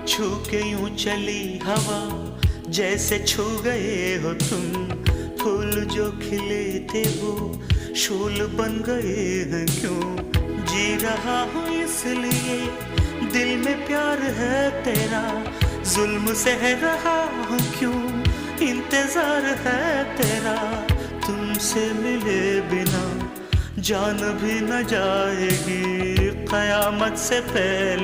छू के यूं चली हवा जैसे छू गए हो तुम। फूल जो खिले थे वो शूल बन गए हैं क्यों। जी रहा हूँ इसलिए दिल में प्यार है तेरा। जुल्म सह रहा हूँ क्यों इंतजार है तेरा। तुमसे मिले बिना जान भी न जाएगी कयामत से पहले।